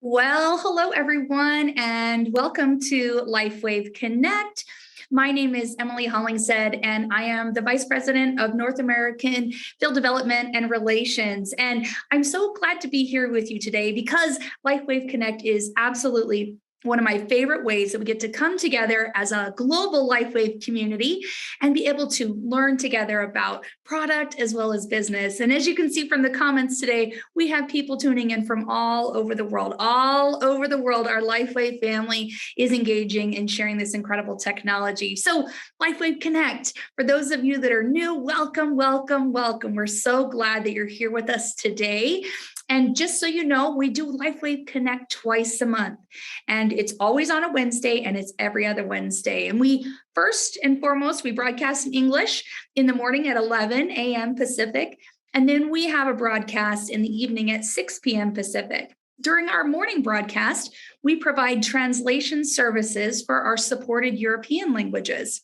Well, hello everyone, and welcome to LifeWave Connect. My name is Emily Hollingshead, and I am the Vice President of North American Field Development and Relations. And I'm so glad to be here with you today because LifeWave Connect is absolutely one of my favorite ways that we get to come together as a global LifeWave community and be able to learn together about product as well as business. And as you can see from the comments today, we have people tuning in from all over the world. All over the world, our LifeWave family is engaging and sharing this incredible technology. So LifeWave Connect, for those of you that are new, welcome, welcome, welcome. We're so glad that you're here with us today. And just so you know, we do LifeWave Connect twice a month. And it's always on a Wednesday and it's every other Wednesday. And we first and foremost, we broadcast in English in the morning at 11 a.m. Pacific. And then we have a broadcast in the evening at 6 p.m. Pacific. During our morning broadcast, we provide translation services for our supported European languages.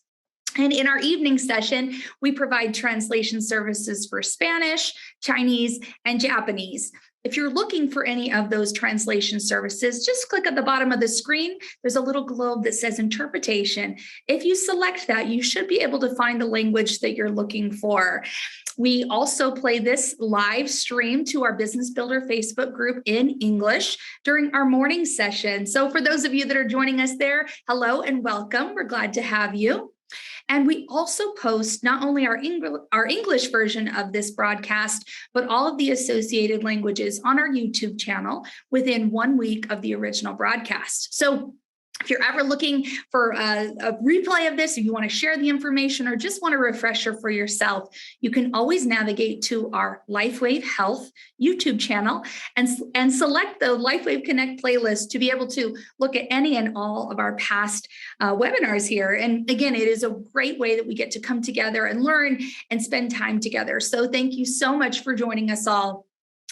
And in our evening session, we provide translation services for Spanish, Chinese, and Japanese. If you're looking for any of those translation services, just click at the bottom of the screen. There's a little globe that says interpretation. If you select that, you should be able to find the language that you're looking for. We also play this live stream to our Business Builder Facebook group in English during our morning session. So for those of you that are joining us there, hello and welcome. We're glad to have you. And we also post not only our English version of this broadcast, but all of the associated languages on our YouTube channel within 1 week of the original broadcast. So if you're ever looking for a replay of this, if you want to share the information or just want a refresher for yourself, you can always navigate to our LifeWave Health YouTube channel and select the LifeWave Connect playlist to be able to look at any and all of our past webinars here. And again, it is a great way that we get to come together and learn and spend time together. So thank you so much for joining us all.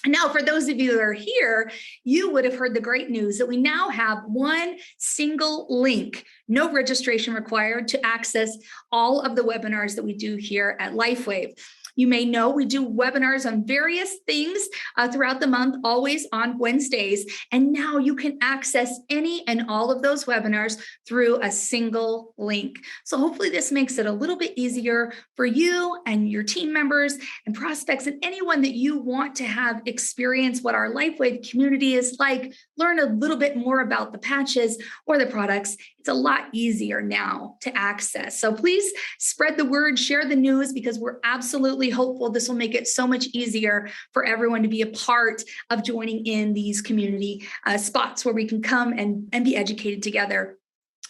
Now, for those of you that are here, you would have heard the great news that we now have one single link, no registration required, to access all of the webinars that we do here at LifeWave. You may know we do webinars on various things throughout the month, always on Wednesdays. And now you can access any and all of those webinars through a single link. So hopefully this makes it a little bit easier for you and your team members and prospects and anyone that you want to have experience what our LifeWave community is like, learn a little bit more about the patches or the products. It's a lot easier now to access. So please spread the word, share the news, because we're absolutely hopeful this will make it so much easier for everyone to be a part of joining in these community spots where we can come and be educated together.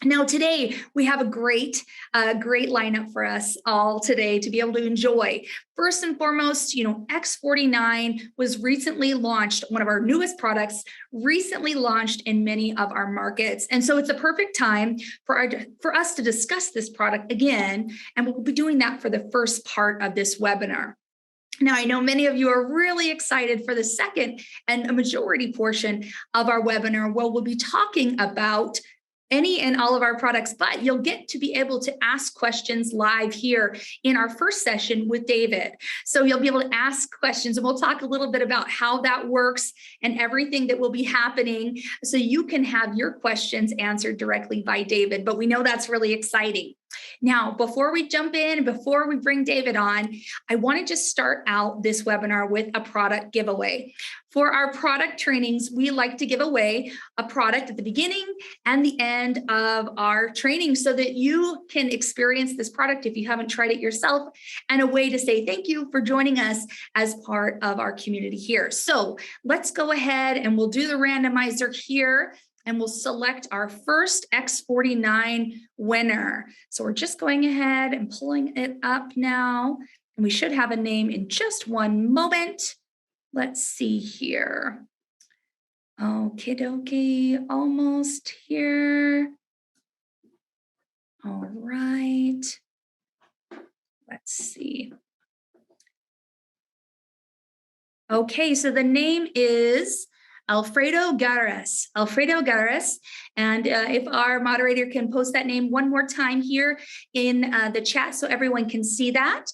Now, today, we have a great lineup for us all today to be able to enjoy. First and foremost, X49 was recently launched, one of our newest products, recently launched in many of our markets. And so it's a perfect time for us to discuss this product again, and we'll be doing that for the first part of this webinar. Now, I know many of you are really excited for the second and a majority portion of our webinar, where we'll be talking about any and all of our products, but you'll get to be able to ask questions live here in our first session with David. So you'll be able to ask questions, and we'll talk a little bit about how that works and everything that will be happening so you can have your questions answered directly by David. But we know that's really exciting. Now, before we jump in, before we bring David on, I want to just start out this webinar with a product giveaway. For our product trainings, we like to give away a product at the beginning and the end of our training so that you can experience this product if you haven't tried it yourself, and a way to say thank you for joining us as part of our community here. So let's go ahead and we'll do the randomizer here. And we'll select our first X49 winner. So we're just going ahead and pulling it up now. And we should have a name in just one moment. Let's see here. Okie dokie, almost here. All right. Let's see. Okay, so the name is Alfredo Gares. And if our moderator can post that name one more time here in the chat so everyone can see that,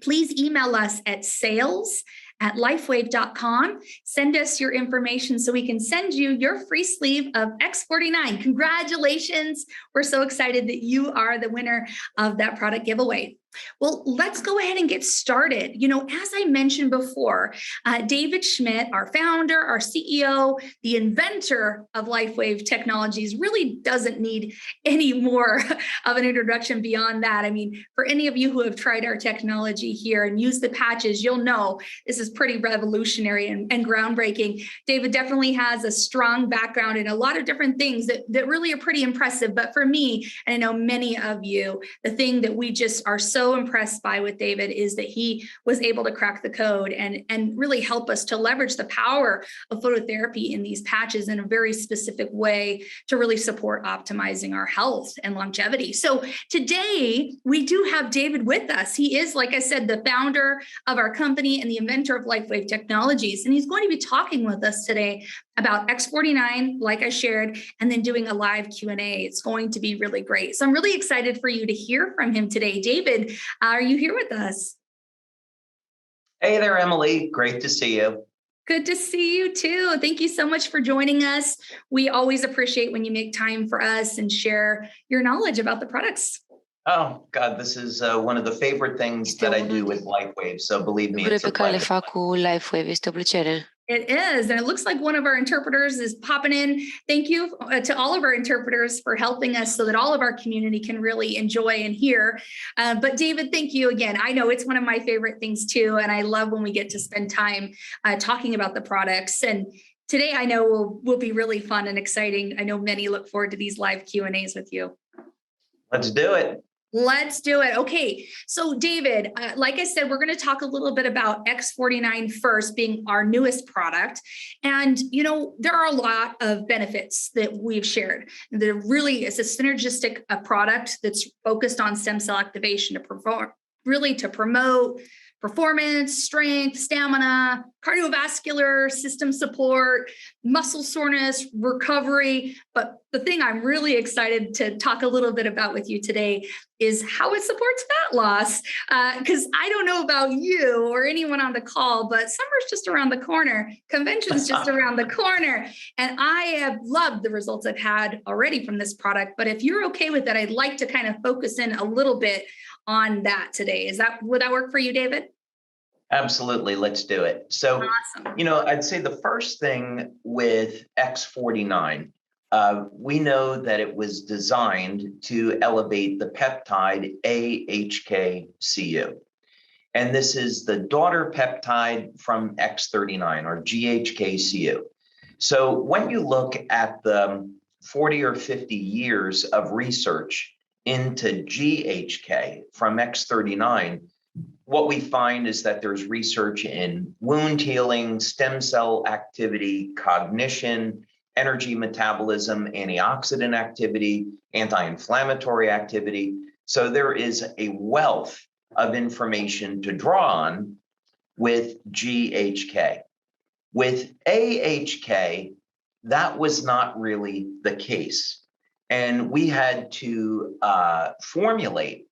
please email us at sales at lifewave.com. Send us your information so we can send you your free sleeve of X49. Congratulations. We're so excited that you are the winner of that product giveaway. Well, let's go ahead and get started. As I mentioned before, David Schmidt, our founder, our CEO, the inventor of LifeWave Technologies, really doesn't need any more of an introduction beyond that. I mean, for any of you who have tried our technology here and used the patches, you'll know this is pretty revolutionary and groundbreaking. David definitely has a strong background in a lot of different things that really are pretty impressive. But for me, and I know many of you, the thing that we just are so impressed by with David is that he was able to crack the code and really help us to leverage the power of phototherapy in these patches in a very specific way to really support optimizing our health and longevity. So today we do have David with us. He is, like I said, the founder of our company and the inventor of LifeWave Technologies. And he's going to be talking with us today about X49, like I shared, and then doing a live Q&A. It's going to be really great. So I'm really excited for you to hear from him today. David, are you here with us? Hey there, Emily. Great to see you. Good to see you too. Thank you so much for joining us. We always appreciate when you make time for us and share your knowledge about the products. Oh, God, this is one of the favorite things that I do with LifeWave. So believe me, it's a pleasure. LifeWave este o plăcere. It is. And it looks like one of our interpreters is popping in. Thank you to all of our interpreters for helping us so that all of our community can really enjoy and hear. But David, thank you again. I know it's one of my favorite things too. And I love when we get to spend time talking about the products. And today I know will be really fun and exciting. I know many look forward to these live Q&As with you. Let's do it. Let's do it. Okay. So David, like I said, we're going to talk a little bit about X49 first, being our newest product. And, there are a lot of benefits that we've shared. There really is a synergistic product that's focused on stem cell activation to promote performance, strength, stamina, cardiovascular system support, muscle soreness, recovery. But the thing I'm really excited to talk a little bit about with you today is how it supports fat loss. Because I don't know about you or anyone on the call, but summer's just around the corner. Convention's just around the corner. And I have loved the results I've had already from this product. But if you're okay with that, I'd like to kind of focus in a little bit on that today. Would that work for you, David? Absolutely. Let's do it. So, awesome. I'd say the first thing with X49, we know that it was designed to elevate the peptide AHK-CU. And this is the daughter peptide from X39 or GHK-CU. So when you look at the 40 or 50 years of research into GHK from X39, what we find is that there's research in wound healing, stem cell activity, cognition, energy metabolism, antioxidant activity, anti-inflammatory activity. So there is a wealth of information to draw on with GHK. With AHK, that was not really the case. And we had to formulate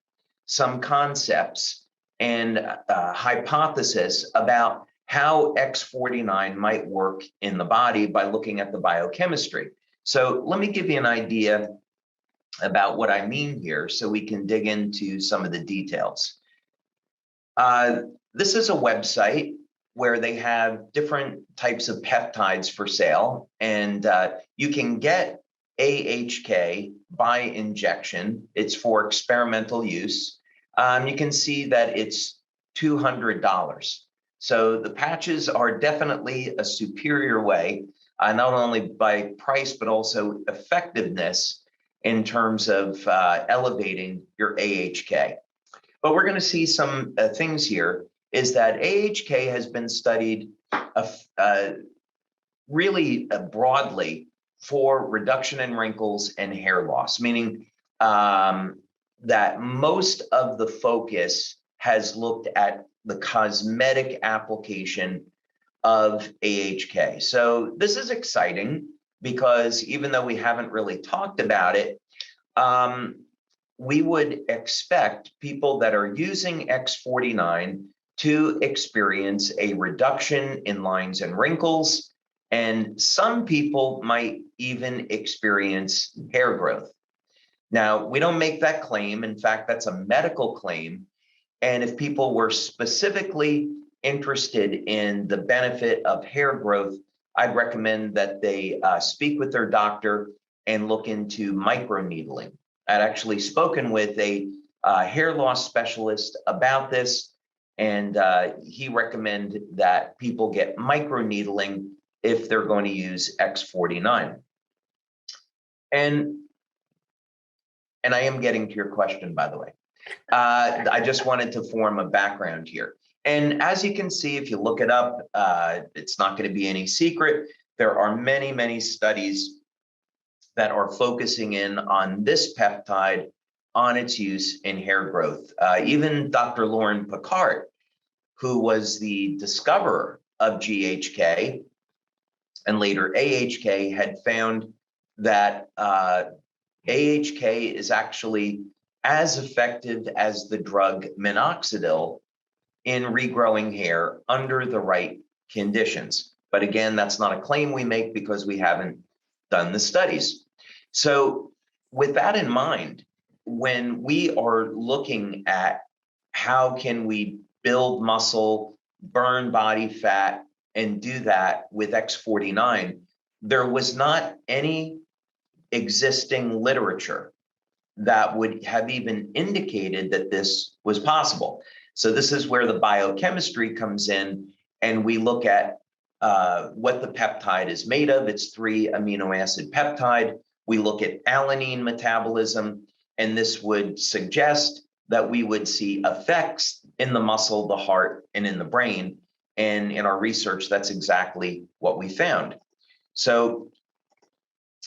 some concepts and hypothesis about how X49 might work in the body by looking at the biochemistry. So let me give you an idea about what I mean here so we can dig into some of the details. This is a website where they have different types of peptides for sale, and you can get AHK by injection. It's for experimental use. You can see that it's $200. So the patches are definitely a superior way, not only by price, but also effectiveness in terms of elevating your AHK. But we're going to see some things here is that AHK has been studied really broadly for reduction in wrinkles and hair loss, meaning that most of the focus has looked at the cosmetic application of AHK. So this is exciting because even though we haven't really talked about it, we would expect people that are using X49 to experience a reduction in lines and wrinkles, and some people might even experience hair growth. Now, we don't make that claim. In fact, that's a medical claim. And if people were specifically interested in the benefit of hair growth, I'd recommend that they speak with their doctor and look into microneedling. I'd actually spoken with a hair loss specialist about this, and he recommended that people get microneedling if they're going to use X49. And I am getting to your question, by the way. I just wanted to form a background here. And as you can see, if you look it up, it's not going to be any secret. There are many, many studies that are focusing in on this peptide, on its use in hair growth. Even Dr. Lauren Picard, who was the discoverer of GHK and later AHK, had found that AHK is actually as effective as the drug minoxidil in regrowing hair under the right conditions. But again, that's not a claim we make because we haven't done the studies. So with that in mind, when we are looking at how can we build muscle, burn body fat, and do that with X49, there was not any existing literature that would have even indicated that this was possible. So this is where the biochemistry comes in, and we look at what the peptide is made of. It's 3 amino acid peptide. We look at alanine metabolism, and this would suggest that we would see effects in the muscle, the heart, and in the brain. And in our research, that's exactly what we found. So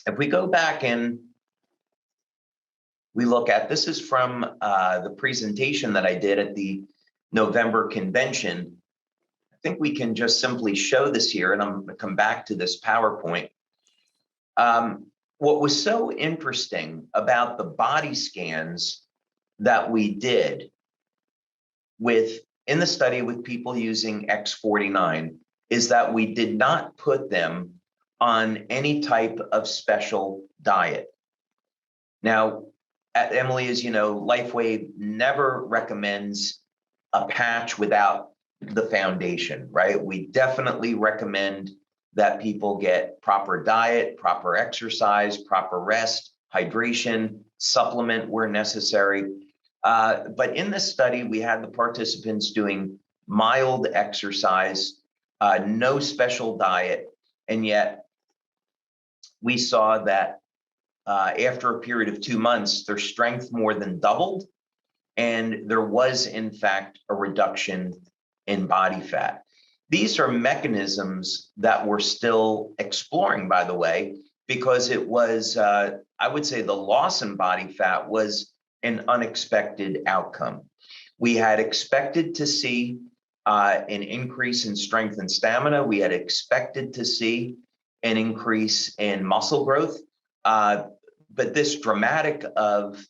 if we go back and we look at, this is from the presentation that I did at the November convention. I think we can just simply show this here, and I'm going to come back to this PowerPoint. What was so interesting about the body scans that we did in the study with people using X49 is that we did not put them on any type of special diet. Now, Emily, as you know, LifeWave never recommends a patch without the foundation, right? We definitely recommend that people get proper diet, proper exercise, proper rest, hydration, supplement where necessary. But in this study, we had the participants doing mild exercise, no special diet, and yet we saw that after a period of 2 months, their strength more than doubled, and there was, in fact, a reduction in body fat. These are mechanisms that we're still exploring, by the way, because it was, I would say the loss in body fat was an unexpected outcome. We had expected to see an increase in strength and stamina. We had expected to see an increase in muscle growth. But this dramatic of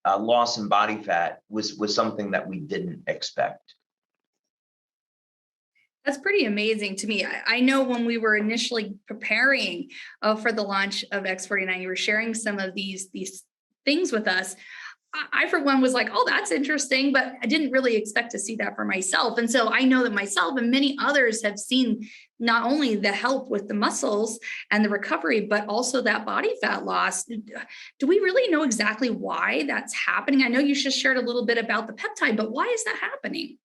loss in body fat was something that we didn't expect. That's pretty amazing to me. I know when we were initially preparing for the launch of X49, you were sharing some of these things with us. I, for one, was like, oh, that's interesting, but I didn't really expect to see that for myself. And so I know that myself and many others have seen not only the help with the muscles and the recovery, but also that body fat loss. Do we really know exactly why that's happening? I know you just shared a little bit about the peptide, but why is that happening?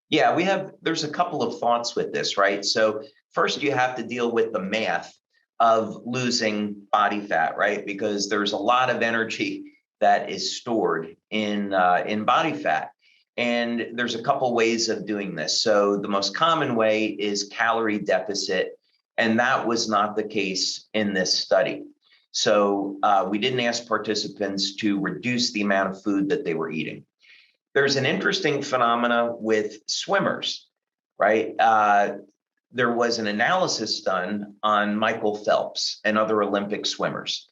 Yeah, there's a couple of thoughts with this, right? So first you have to deal with the math of losing body fat, right? Because there's a lot of energy that is stored in body fat. And there's a couple ways of doing this. So the most common way is calorie deficit, and that was not the case in this study. So we didn't ask participants to reduce the amount of food that they were eating. There's an interesting phenomena with swimmers, right? There was an analysis done on Michael Phelps and other Olympic swimmers.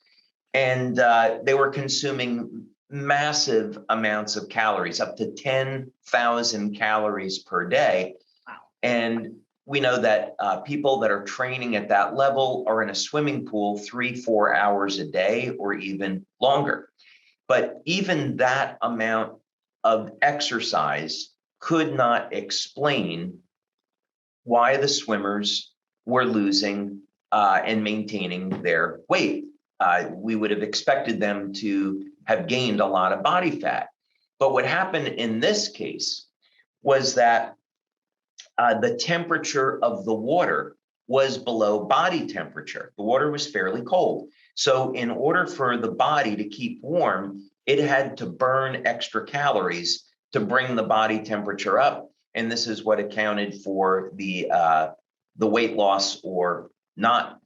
And they were consuming massive amounts of calories, up to 10,000 calories per day. Wow. And we know that people that are training at that level are in a swimming pool 3-4 hours a day or even longer. But even that amount of exercise could not explain why the swimmers were losing and maintaining their weight. We would have expected them to have gained a lot of body fat. But what happened in this case was that the temperature of the water was below body temperature. The water was fairly cold. So in order for the body to keep warm, it had to burn extra calories to bring the body temperature up. And this is what accounted for the weight loss or not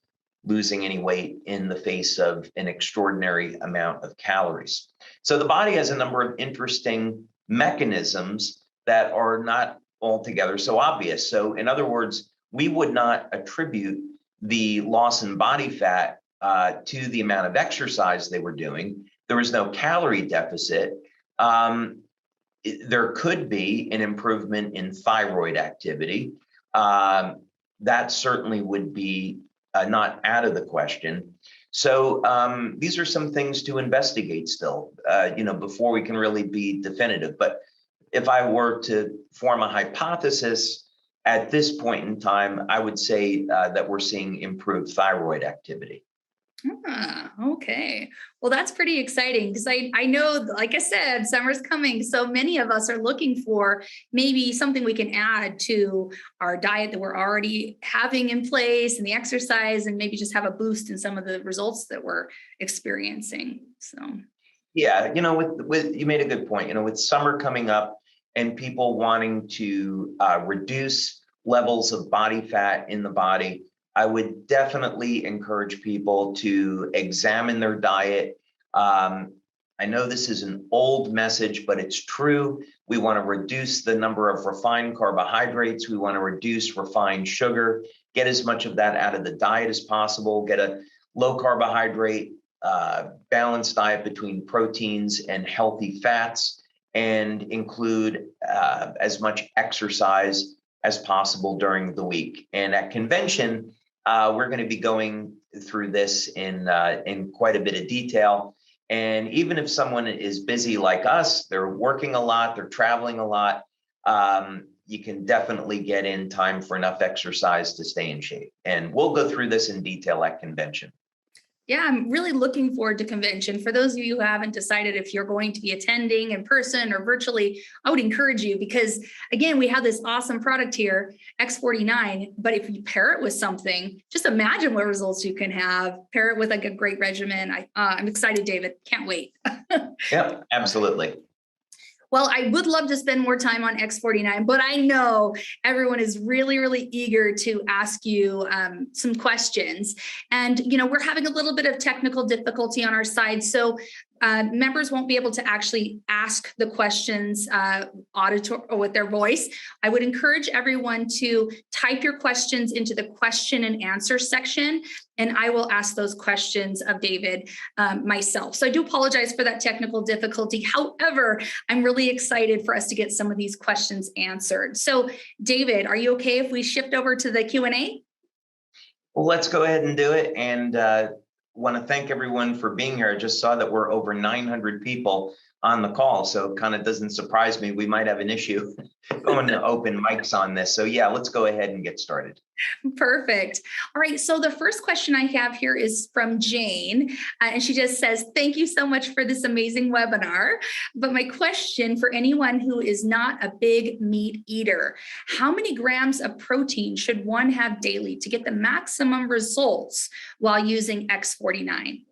losing any weight in the face of an extraordinary amount of calories. So the body has a number of interesting mechanisms that are not altogether so obvious. So in other words, we would not attribute the loss in body fat to the amount of exercise they were doing. There was no calorie deficit. There could be an improvement in thyroid activity. That certainly would be not out of the question. So these are some things to investigate still, before we can really be definitive. But if I were to form a hypothesis at this point in time, I would say that we're seeing improved thyroid activity. Okay. Well, that's pretty exciting because I know, like I said, summer's coming. So many of us are looking for maybe something we can add to our diet that we're already having in place and the exercise, and maybe just have a boost in some of the results that we're experiencing. So, yeah, with you made a good point. With summer coming up and people wanting to reduce levels of body fat in the body, I would definitely encourage people to examine their diet. I know this is an old message, but it's true. We want to reduce the number of refined carbohydrates. We want to reduce refined sugar, get as much of that out of the diet as possible, get a low carbohydrate, balanced diet between proteins and healthy fats, and include as much exercise as possible during the week. And at convention, we're going to be going through this in quite a bit of detail. And even if someone is busy like us, they're working a lot, they're traveling a lot, you can definitely get in time for enough exercise to stay in shape. And we'll go through this in detail at convention. Yeah, I'm really looking forward to convention. For those of you who haven't decided if you're going to be attending in person or virtually, I would encourage you because, again, we have this awesome product here, X49, but if you pair it with something, just imagine what results you can have. Pair it with like a great regimen. I'm excited, David. Can't wait. Yep, absolutely. Well, I would love to spend more time on X49, but I know everyone is really, really eager to ask you some questions. And, we're having a little bit of technical difficulty on our side. So members won't be able to actually ask the questions auditory or with their voice. I would encourage everyone to type your questions into the question and answer section, and I will ask those questions of David myself. So I do apologize for that technical difficulty. However, I'm really excited for us to get some of these questions answered. So David, are you okay if we shift over to the Q&A? Well, let's go ahead and do it. And want to thank everyone for being here. I just saw that we're over 900 people on the call, so it kind of doesn't surprise me. We might have an issue going to open mics on this. So yeah, let's go ahead and get started. Perfect. All right. So the first question I have here is from Jane, and she just says, thank you so much for this amazing webinar. But my question for anyone who is not a big meat eater, how many grams of protein should one have daily to get the maximum results while using X49?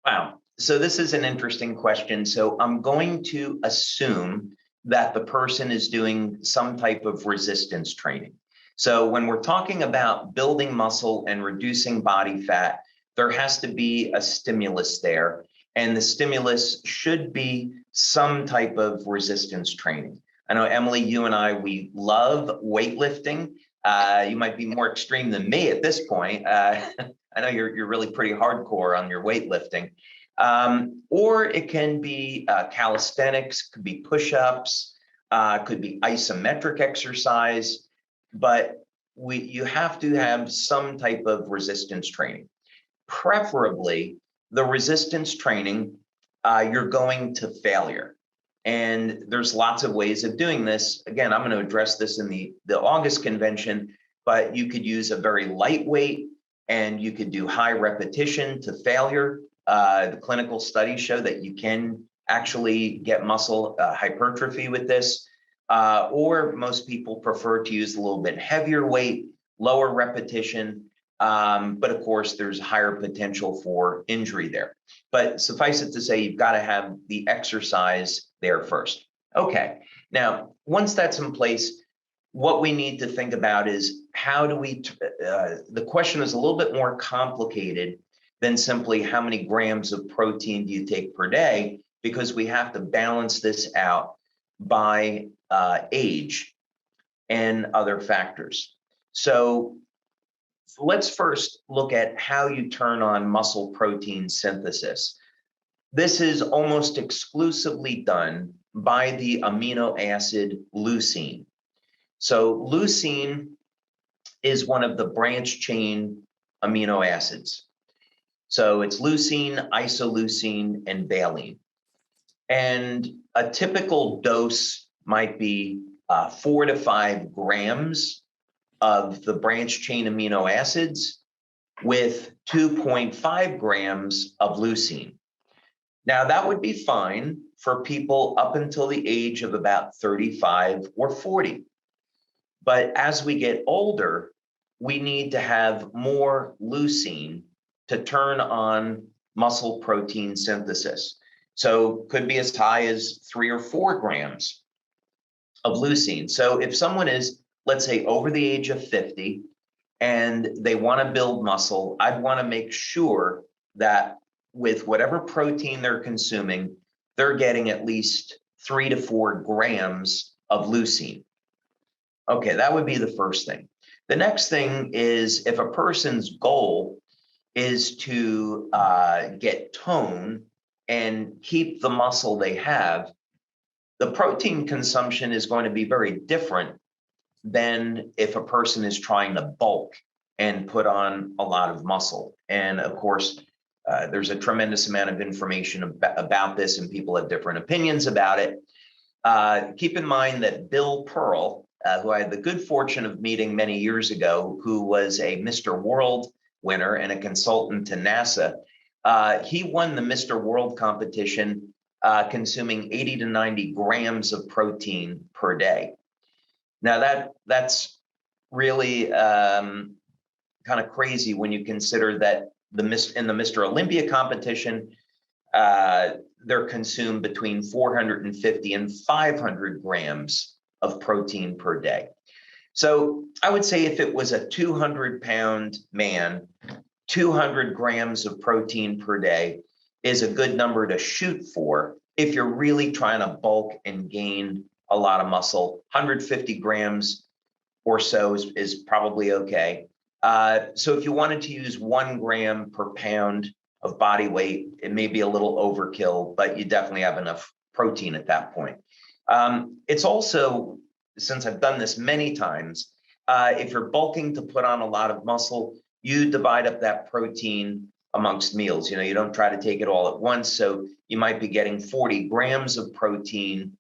Wow. So this is an interesting question. So I'm going to assume that the person is doing some type of resistance training. So when we're talking about building muscle and reducing body fat, there has to be a stimulus there. And the stimulus should be some type of resistance training. I know, Emily, you and I, we love weightlifting. You might be more extreme than me at this point. I know you're really pretty hardcore on your weightlifting. Or it can be calisthenics, could be push-ups, could be isometric exercise, but you have to have some type of resistance training. Preferably, the resistance training, you're going to failure. And there's lots of ways of doing this. Again, I'm going to address this in the August convention, but you could use a very lightweight and you could do high repetition to failure. The clinical studies show that you can actually get muscle hypertrophy with this. Or most people prefer to use a little bit heavier weight, lower repetition. But of course, there's higher potential for injury there. But suffice it to say, you've got to have the exercise there first. Okay, now, once that's in place, what we need to think about is how do we, the question is a little bit more complicated than simply how many grams of protein do you take per day, because we have to balance this out by age and other factors. So let's first look at how you turn on muscle protein synthesis. This is almost exclusively done by the amino acid leucine. So leucine is one of the branch chain amino acids. So it's leucine, isoleucine, and valine. And a typical dose might be 4 to 5 grams of the branch chain amino acids with 2.5 grams of leucine. Now, that would be fine for people up until the age of about 35 or 40. But as we get older, we need to have more leucine to turn on muscle protein synthesis. So could be as high as 3 or 4 grams of leucine. So if someone is, let's say, over the age of 50 and they want to build muscle, I'd want to make sure that with whatever protein they're consuming, they're getting at least 3 to 4 grams of leucine. Okay, that would be the first thing. The next thing is if a person's goal is to get tone and keep the muscle they have, the protein consumption is going to be very different than if a person is trying to bulk and put on a lot of muscle. And of course, there's a tremendous amount of information about this, and people have different opinions about it. Keep in mind that Bill Pearl, who I had the good fortune of meeting many years ago, who was a Mr. World winner and a consultant to NASA, he won the Mr. World competition consuming 80 to 90 grams of protein per day. Now that's really kind of crazy when you consider that in the Mr. Olympia competition, they're consumed between 450 and 500 grams of protein per day. So I would say if it was a 200-pound man, 200 grams of protein per day is a good number to shoot for if you're really trying to bulk and gain a lot of muscle. 150 grams or so is probably okay. So if you wanted to use 1 gram per pound of body weight, it may be a little overkill, but you definitely have enough protein at that point. It's also, since I've done this many times, if you're bulking to put on a lot of muscle, you divide up that protein amongst meals. You don't try to take it all at once. So you might be getting 40 grams of protein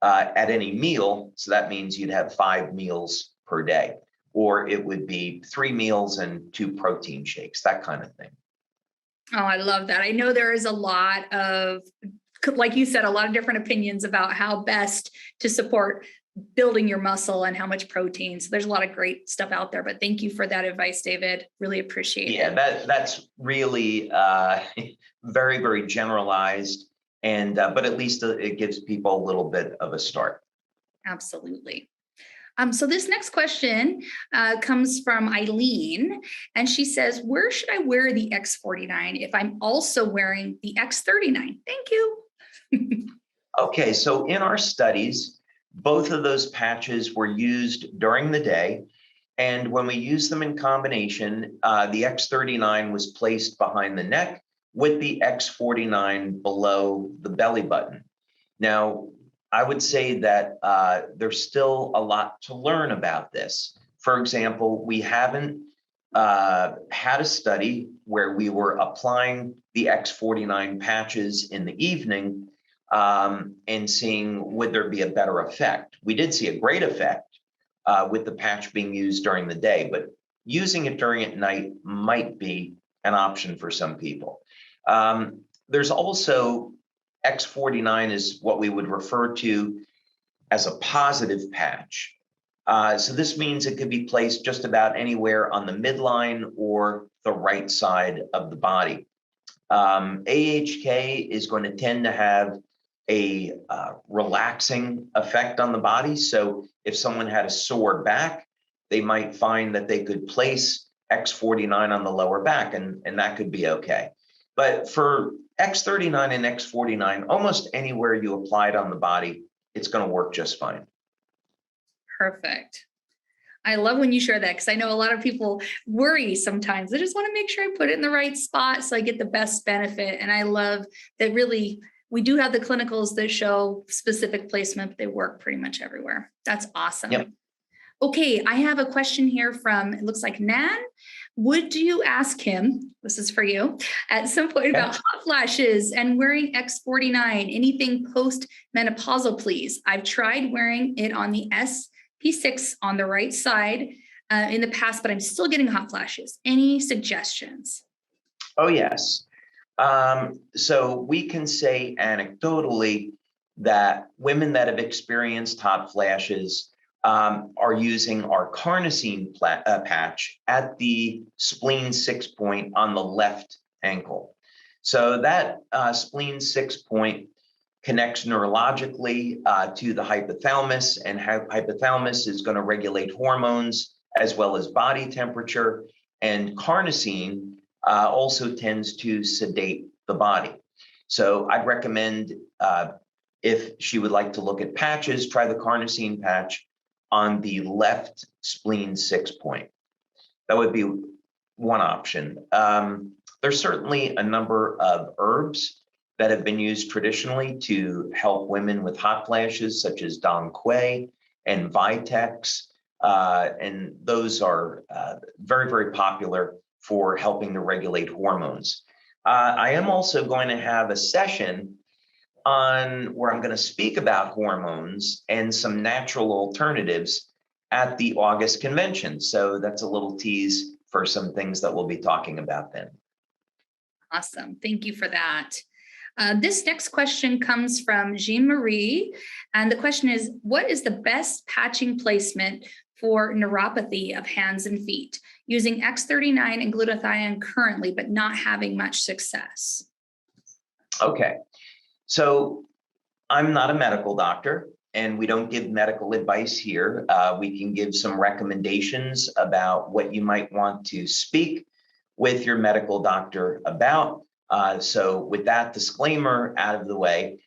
at any meal. So that means you'd have 5 meals per day, or it would be 3 meals and 2 protein shakes, that kind of thing. Oh, I love that. I know there is a lot of, like you said, a lot of different opinions about how best to support building your muscle and how much protein. So there's a lot of great stuff out there, but thank you for that advice, David. Really appreciate it. Yeah, that's really very, very generalized, and but at least it gives people a little bit of a start. Absolutely. So this next question comes from Eileen, and she says, where should I wear the X49 if I'm also wearing the X39? Thank you. Okay, so in our studies, both of those patches were used during the day. And when we used them in combination, the X39 was placed behind the neck, with the X49 below the belly button. Now, I would say that there's still a lot to learn about this. For example, we haven't had a study where we were applying the X49 patches in the evening and seeing would there be a better effect. We did see a great effect with the patch being used during the day, but using it during at night might be an option for some people. There's also X49 is what we would refer to as a positive patch. So this means it could be placed just about anywhere on the midline or the right side of the body. AHK is going to tend to have a relaxing effect on the body. So if someone had a sore back, they might find that they could place X49 on the lower back, and that could be okay. But for X39 and X49, almost anywhere you apply it on the body, it's going to work just fine. Perfect. I love when you share that, because I know a lot of people worry sometimes. They just want to make sure I put it in the right spot so I get the best benefit. And I love that really we do have the clinicals that show specific placement, but they work pretty much everywhere. That's awesome. Yep. Okay, I have a question here from, it looks like Nan. Would you ask him, this is for you, at some point about hot flashes and wearing X49, anything post-menopausal, please? I've tried wearing it on the SP6 on the right side in the past, but I'm still getting hot flashes. Any suggestions? Oh, yes. So we can say anecdotally that women that have experienced hot flashes are using our carnosine patch at the spleen 6 point on the left ankle. So that spleen 6 point connects neurologically to the hypothalamus, and hypothalamus is going to regulate hormones as well as body temperature. And carnosine also tends to sedate the body. So I'd recommend if she would like to look at patches, try the carnosine patch on the left spleen 6 point. That would be one option. There's certainly a number of herbs that have been used traditionally to help women with hot flashes, such as Dong Quai and Vitex. And those are very, very popular for helping to regulate hormones. I am also going to have a session on where I'm going to speak about hormones and some natural alternatives at the August convention. So that's a little tease for some things that we'll be talking about then. Awesome. Thank you for that. This next question comes from Jean-Marie. And the question is, what is the best patching placement for neuropathy of hands and feet, using X39 and glutathione currently, but not having much success? Okay. So I'm not a medical doctor, and we don't give medical advice here. We can give some recommendations about what you might want to speak with your medical doctor about. So with that disclaimer out of the way,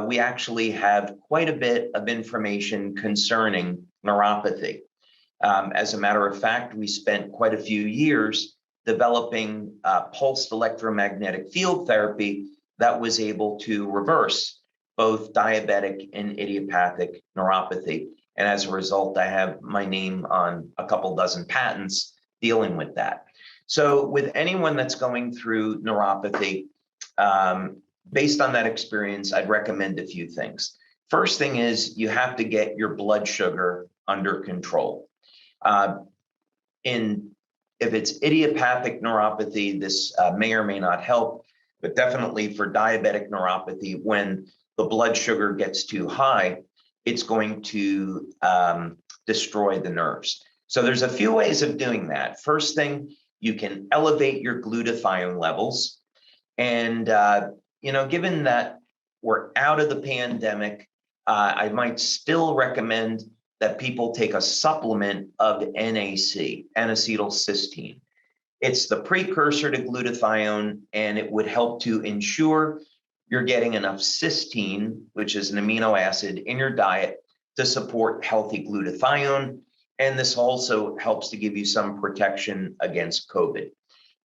we actually have quite a bit of information concerning neuropathy. As a matter of fact, we spent quite a few years developing pulsed electromagnetic field therapy that was able to reverse both diabetic and idiopathic neuropathy. And as a result, I have my name on a couple dozen patents dealing with that. So with anyone that's going through neuropathy, based on that experience, I'd recommend a few things. First thing is you have to get your blood sugar under control. If it's idiopathic neuropathy, this may or may not help, but definitely for diabetic neuropathy, when the blood sugar gets too high, it's going to destroy the nerves. So there's a few ways of doing that. First thing, you can elevate your glutathione levels. And, given that we're out of the pandemic, I might still recommend that people take a supplement of NAC, N-acetylcysteine. It's the precursor to glutathione, and it would help to ensure you're getting enough cysteine, which is an amino acid, in your diet to support healthy glutathione. And this also helps to give you some protection against COVID.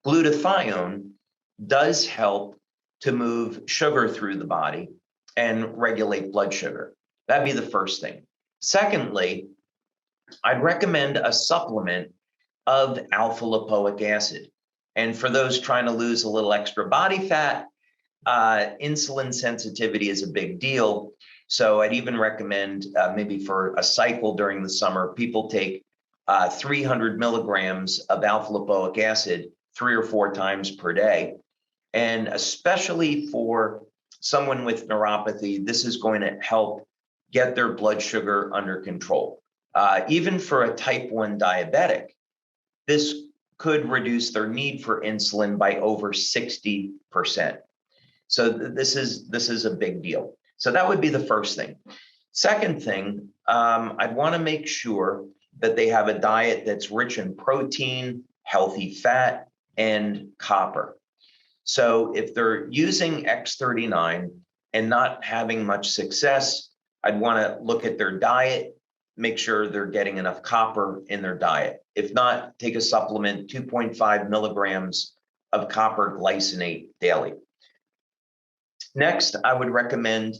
Glutathione does help to move sugar through the body and regulate blood sugar. That'd be the first thing. Secondly, I'd recommend a supplement of alpha lipoic acid. And for those trying to lose a little extra body fat, insulin sensitivity is a big deal. So I'd even recommend maybe for a cycle during the summer, people take 300 milligrams of alpha lipoic acid 3 or 4 times per day. And especially for someone with neuropathy, this is going to help get their blood sugar under control. Even for a type 1 diabetic, this could reduce their need for insulin by over 60%. So this is a big deal. So that would be the first thing. Second thing, I'd want to make sure that they have a diet that's rich in protein, healthy fat, and copper. So if they're using X49 and not having much success, I'd want to look at their diet, make sure they're getting enough copper in their diet. If not, take a supplement, 2.5 milligrams of copper glycinate daily. Next, I would recommend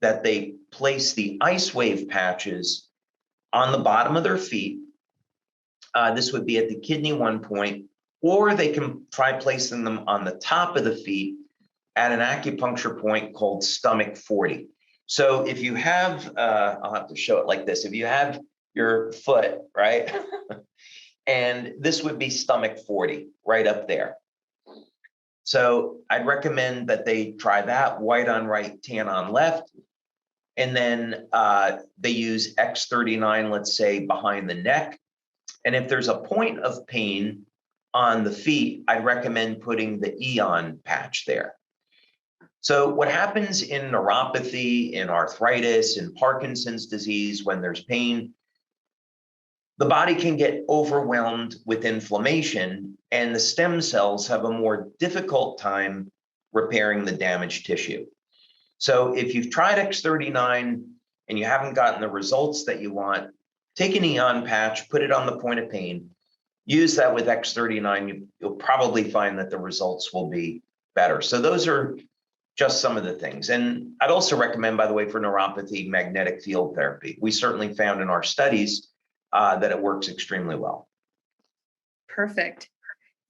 that they place the IceWave patches on the bottom of their feet. This would be at the kidney 1 point, or they can try placing them on the top of the feet at an acupuncture point called stomach 40. So if you have, I'll have to show it like this. If you have your foot, right? And this would be stomach 40, right up there. So I'd recommend that they try that, white on right, tan on left. And then they use X39, let's say, behind the neck. And if there's a point of pain on the feet, I'd recommend putting the Eon patch there. So what happens in neuropathy, in arthritis, in Parkinson's disease, when there's pain, the body can get overwhelmed with inflammation, and the stem cells have a more difficult time repairing the damaged tissue. So if you've tried X39 and you haven't gotten the results that you want, take an Eon patch, put it on the point of pain, use that with X39, you'll probably find that the results will be better. So those are just some of the things. And I'd also recommend, by the way, for neuropathy, magnetic field therapy. We certainly found in our studies that it works extremely well. Perfect.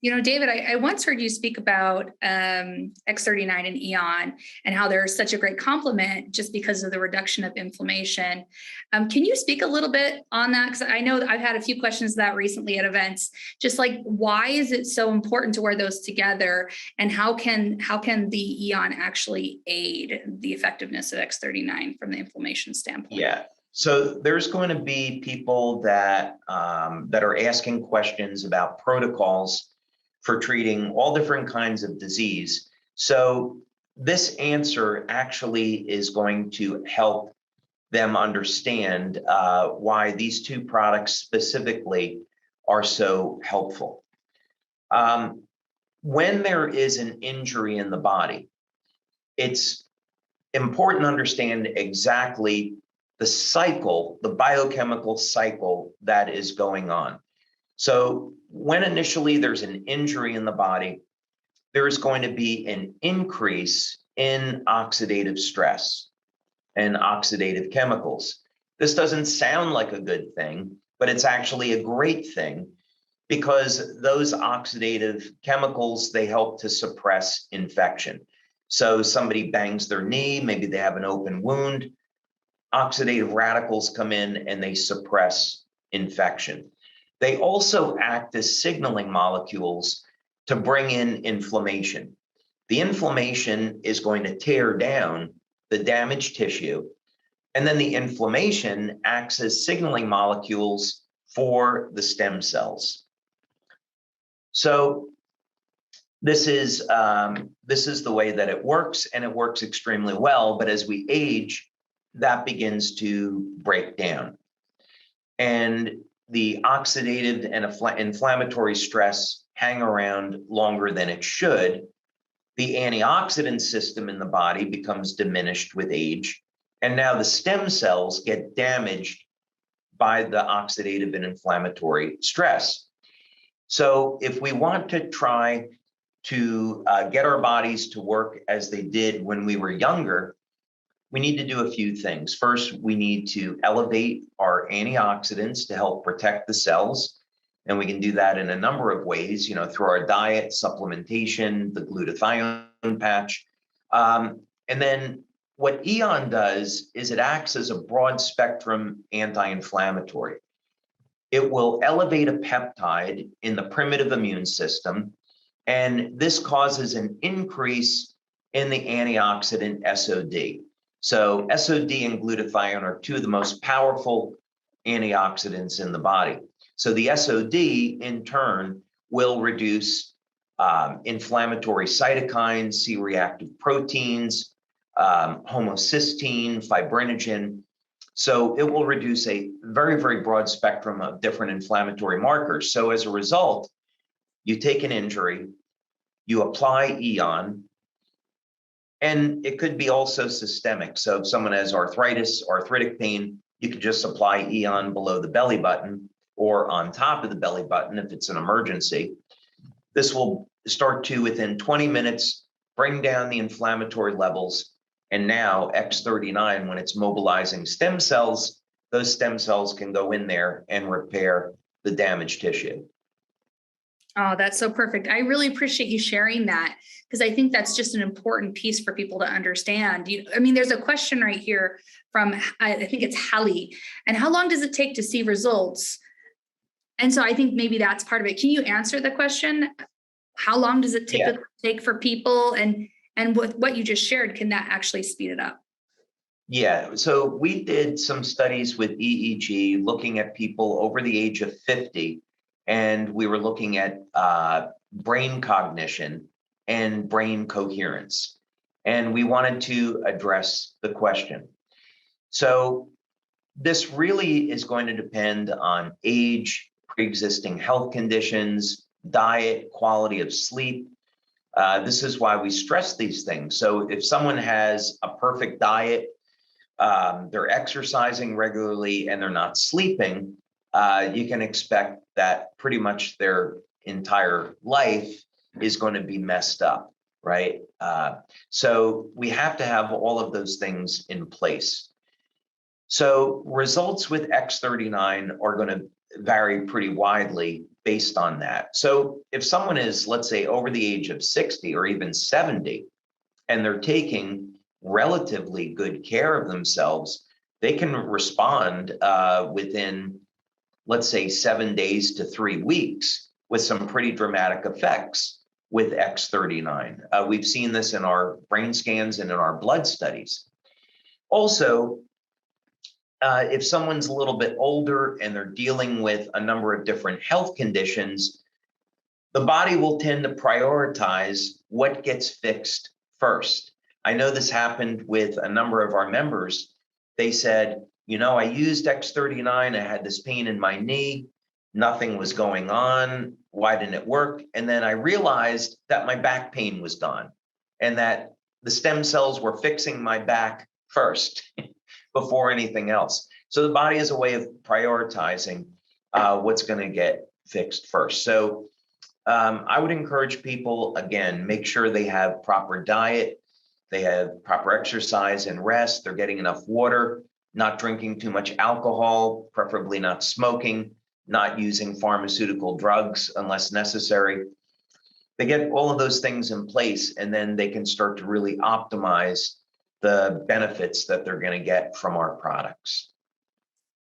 You know, David, I once heard you speak about X39 and Eon and how they're such a great complement just because of the reduction of inflammation. Can you speak a little bit on that? Because I know that I've had a few questions that recently at events, just like why is it so important to wear those together, and how can the Eon actually aid the effectiveness of X39 from the inflammation standpoint? Yeah. So there's going to be people that are asking questions about protocols for treating all different kinds of disease. So this answer actually is going to help them understand why these two products specifically are so helpful. When there is an injury in the body, it's important to understand exactly the cycle, the biochemical cycle that is going on. So when initially there's an injury in the body, there's going to be an increase in oxidative stress and oxidative chemicals. This doesn't sound like a good thing, but it's actually a great thing because those oxidative chemicals, they help to suppress infection. So somebody bangs their knee, maybe they have an open wound, oxidative radicals come in and they suppress infection. They also act as signaling molecules to bring in inflammation. The inflammation is going to tear down the damaged tissue, and then the inflammation acts as signaling molecules for the stem cells. So this is the way that it works, and it works extremely well. But as we age, that begins to break down. And the oxidative and inflammatory stress hang around longer than it should. The antioxidant system in the body becomes diminished with age. And now the stem cells get damaged by the oxidative and inflammatory stress. So if we want to try to get our bodies to work as they did when we were younger, we need to do a few things. First, we need to elevate our antioxidants to help protect the cells. And we can do that in a number of ways, through our diet, supplementation, the glutathione patch. And then what EON does is it acts as a broad spectrum anti-inflammatory. It will elevate a peptide in the primitive immune system, and this causes an increase in the antioxidant SOD. So SOD and glutathione are two of the most powerful antioxidants in the body. So the SOD, in turn, will reduce inflammatory cytokines, C-reactive proteins, homocysteine, fibrinogen. So it will reduce a very, very broad spectrum of different inflammatory markers. So as a result, you take an injury, you apply EON, and it could be also systemic. So if someone has arthritis, arthritic pain, you could just apply EON below the belly button or on top of the belly button if it's an emergency. This will start to, within 20 minutes, bring down the inflammatory levels. And now X39, when it's mobilizing stem cells, those stem cells can go in there and repair the damaged tissue. Oh, that's so perfect. I really appreciate you sharing that, because I think that's just an important piece for people to understand. There's a question right here from, I think it's Hallie, and how long does it take to see results? And so I think maybe that's part of it. Can you answer the question? How long does it take for people? And with what you just shared, can that actually speed it up? Yeah, so we did some studies with EEG looking at people over the age of 50, and we were looking at brain cognition and brain coherence. And we wanted to address the question. So this really is going to depend on age, pre-existing health conditions, diet, quality of sleep. This is why we stress these things. So if someone has a perfect diet, they're exercising regularly, and they're not sleeping, you can expect that pretty much their entire life is going to be messed up, right? So we have to have all of those things in place. So results with X39 are going to vary pretty widely based on that. So if someone is, let's say, over the age of 60 or even 70, and they're taking relatively good care of themselves, they can respond within, let's say, 7 days to 3 weeks with some pretty dramatic effects with X39. We've seen this in our brain scans and in our blood studies. Also, if someone's a little bit older and they're dealing with a number of different health conditions, the body will tend to prioritize what gets fixed first. I know this happened with a number of our members. They said, I used X39, I had this pain in my knee, nothing was going on, why didn't it work? And then I realized that my back pain was gone and that the stem cells were fixing my back first before anything else. So the body is a way of prioritizing what's going to get fixed first. So I would encourage people, again, make sure they have proper diet, they have proper exercise and rest, they're getting enough water, not drinking too much alcohol, preferably not smoking, not using pharmaceutical drugs unless necessary. They get all of those things in place, and then they can start to really optimize the benefits that they're going to get from our products.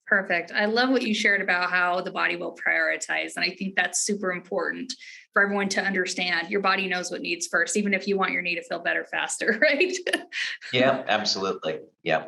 Perfect. I love what you shared about how the body will prioritize. And I think that's super important for everyone to understand. Your body knows what needs first, even if you want your knee to feel better faster, right? Yeah, absolutely. Yeah.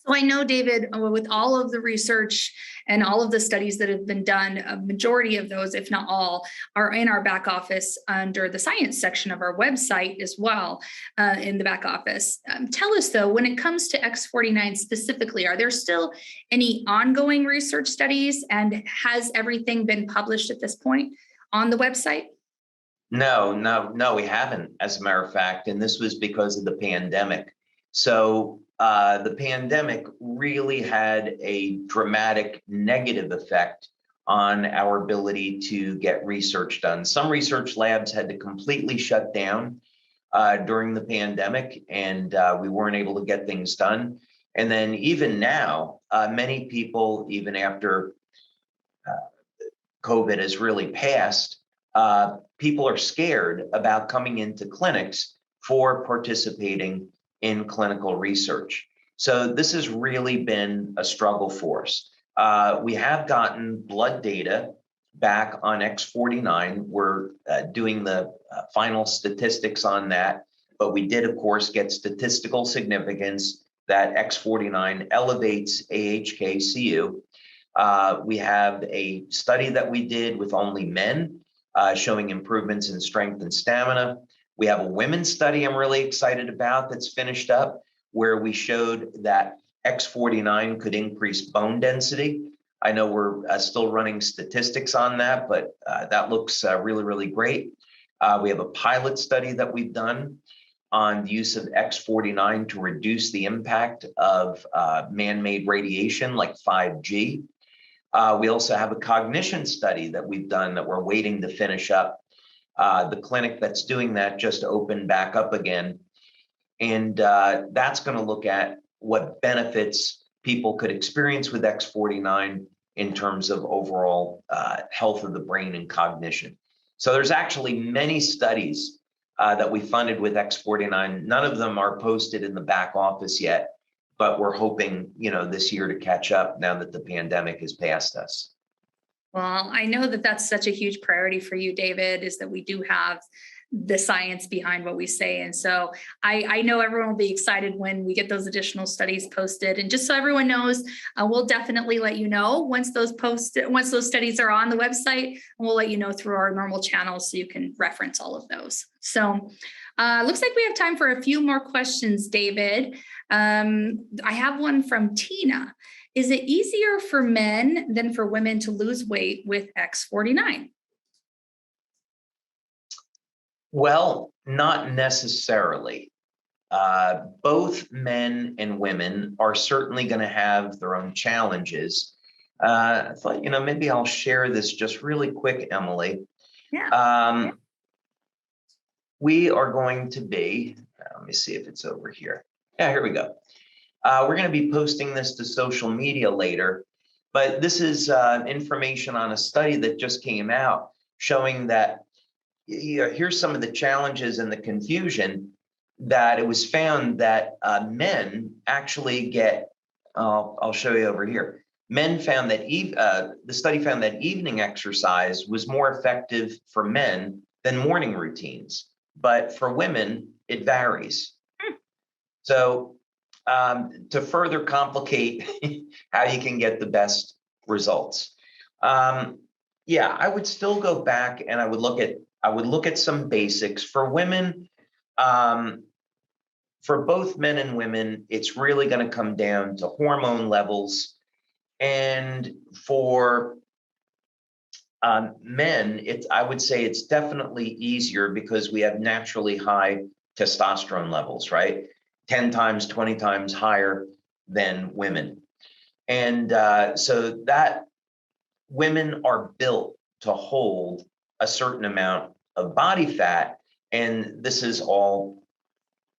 So I know, David, with all of the research and all of the studies that have been done, a majority of those, if not all, are in our back office under the science section of our website as well, in the back office. Tell us, though, when it comes to X49 specifically, are there still any ongoing research studies, and has everything been published at this point on the website? No, we haven't, as a matter of fact, and this was because of the pandemic. So the pandemic really had a dramatic negative effect on our ability to get research done. Some research labs had to completely shut down during the pandemic, and we weren't able to get things done. And then even now, many people, even after COVID has really passed, people are scared about coming into clinics for participating in clinical research. So this has really been a struggle for us. We have gotten blood data back on X49. We're doing the final statistics on that, but we did, of course, get statistical significance that X49 elevates AHK-CU. We have a study that we did with only men showing improvements in strength and stamina. We have a women's study I'm really excited about that's finished up, where we showed that X49 could increase bone density. I know we're still running statistics on that, but that looks really, really great. We have a pilot study that we've done on the use of X49 to reduce the impact of man-made radiation like 5G. We also have a cognition study that we've done that we're waiting to finish up. The clinic that's doing that just opened back up again. And that's going to look at what benefits people could experience with X49 in terms of overall health of the brain and cognition. So there's actually many studies that we funded with X49. None of them are posted in the back office yet, but we're hoping, this year to catch up now that the pandemic has passed us. Well, I know that that's such a huge priority for you, David, is that we do have the science behind what we say. And so I know everyone will be excited when we get those additional studies posted. And just so everyone knows, we'll definitely let you know once those studies are on the website, and we'll let you know through our normal channels so you can reference all of those. So looks like we have time for a few more questions, David. I have one from Tina. Is it easier for men than for women to lose weight with X49? Well, not necessarily. Both men and women are certainly going to have their own challenges. I thought, maybe I'll share this just really quick, Emily. Yeah. We are going to be, let me see if it's over here. Yeah, here we go. We're going to be posting this to social media later, but this is information on a study that just came out showing that here's some of the challenges and the confusion that it was found that men actually get, I'll show you over here. Men found that, the study found that evening exercise was more effective for men than morning routines, but for women, it varies. So to further complicate how you can get the best results. Yeah, I would still go back and I would look at some basics for women. For both men and women, it's really going to come down to hormone levels. And for men, I would say it's definitely easier because we have naturally high testosterone levels, right? 10 times, 20 times higher than women. And so that women are built to hold a certain amount of body fat. And this is all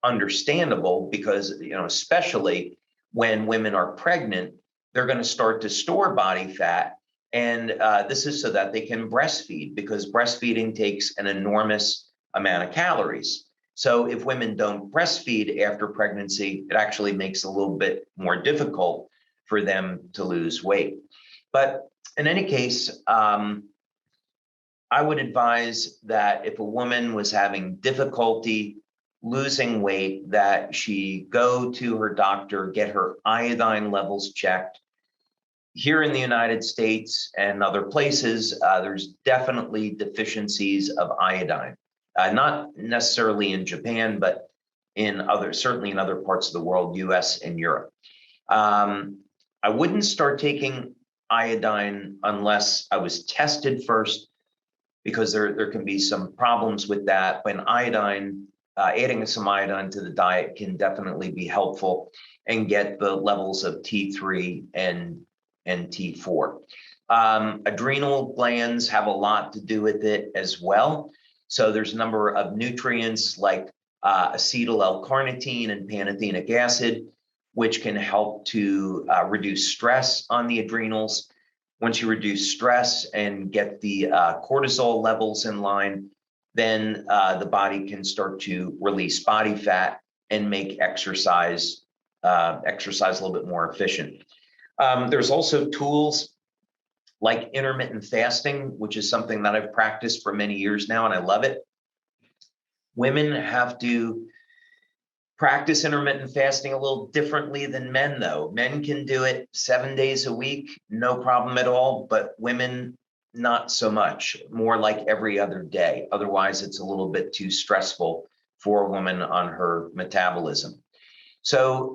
understandable because, especially when women are pregnant, they're going to start to store body fat. And this is so that they can breastfeed, because breastfeeding takes an enormous amount of calories. So if women don't breastfeed after pregnancy, it actually makes it a little bit more difficult for them to lose weight. But in any case, I would advise that if a woman was having difficulty losing weight, that she go to her doctor, get her iodine levels checked. Here in the United States and other places, there's definitely deficiencies of iodine. Not necessarily in Japan, but certainly in other parts of the world, US and Europe. I wouldn't start taking iodine unless I was tested first, because there can be some problems with that. But iodine, adding some iodine to the diet can definitely be helpful and get the levels of T3 and T4. Adrenal glands have a lot to do with it as well. So there's a number of nutrients like acetyl L-carnitine and pantothenic acid, which can help to reduce stress on the adrenals. Once you reduce stress and get the cortisol levels in line, then the body can start to release body fat and make exercise a little bit more efficient. There's also tools like intermittent fasting, which is something that I've practiced for many years now, and I love it. Women have to practice intermittent fasting a little differently than men, though. Men can do it 7 days a week, no problem at all, but women, not so much, more like every other day. Otherwise, it's a little bit too stressful for a woman on her metabolism. So,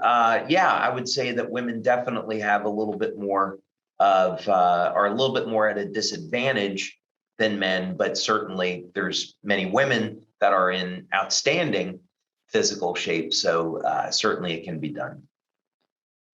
yeah, I would say that women definitely have a little bit more are a little bit more at a disadvantage than men, but certainly there's many women that are in outstanding physical shape. So certainly it can be done.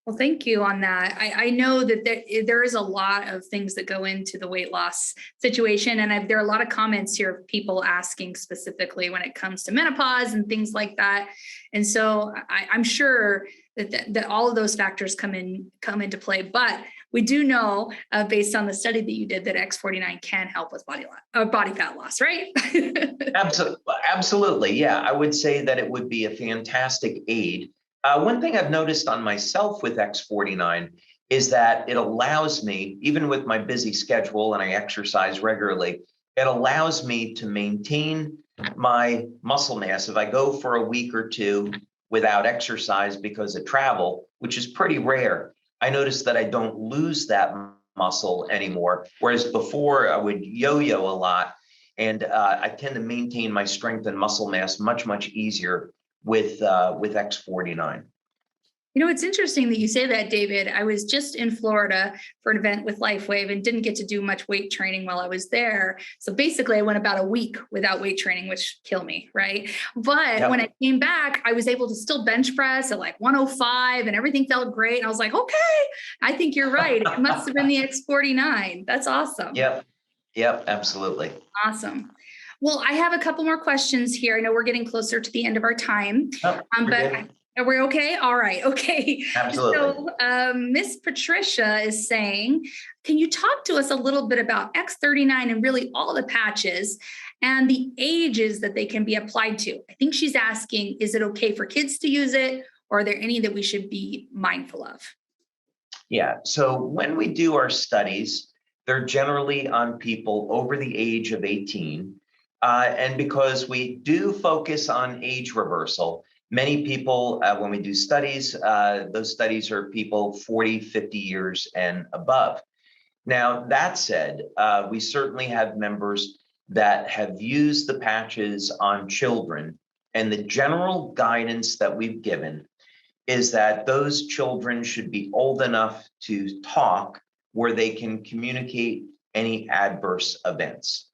Well, thank you on that. I know that there is a lot of things that go into the weight loss situation. And there are a lot of comments here of people asking specifically when it comes to menopause and things like that. And so I'm sure that all of those factors come into play. But we do know, based on the study that you did, that X49 can help with body fat loss, right? Absolutely. Yeah, I would say that it would be a fantastic aid. One thing I've noticed on myself with X49 is that it allows me, even with my busy schedule and I exercise regularly, it allows me to maintain my muscle mass. If I go for a week or two without exercise because of travel, which is pretty rare, I notice that I don't lose that muscle anymore. Whereas before I would yo-yo a lot, and I tend to maintain my strength and muscle mass much, much easier with X49. You know, it's interesting that you say that, David. I was just in Florida for an event with LifeWave and didn't get to do much weight training while I was there. So basically I went about a week without weight training, which killed me, right? But when I came back, I was able to still bench press at like 105 and everything felt great. And I was like, okay, I think you're right. It must have been the X49. That's awesome. Yep, absolutely. Awesome. Well, I have a couple more questions here. I know we're getting closer to the end of our time, but are we okay? All right. Okay. Absolutely. So Miss Patricia is saying, can you talk to us a little bit about X39 and really all the patches and the ages that they can be applied to? I think she's asking, is it okay for kids to use it, or are there any that we should be mindful of? Yeah. So when we do our studies, they're generally on people over the age of 18. And because we do focus on age reversal, many people, when we do studies, those studies are people 40, 50 years and above. Now, that said, we certainly have members that have used the patches on children. And the general guidance that we've given is that those children should be old enough to talk where they can communicate any adverse events.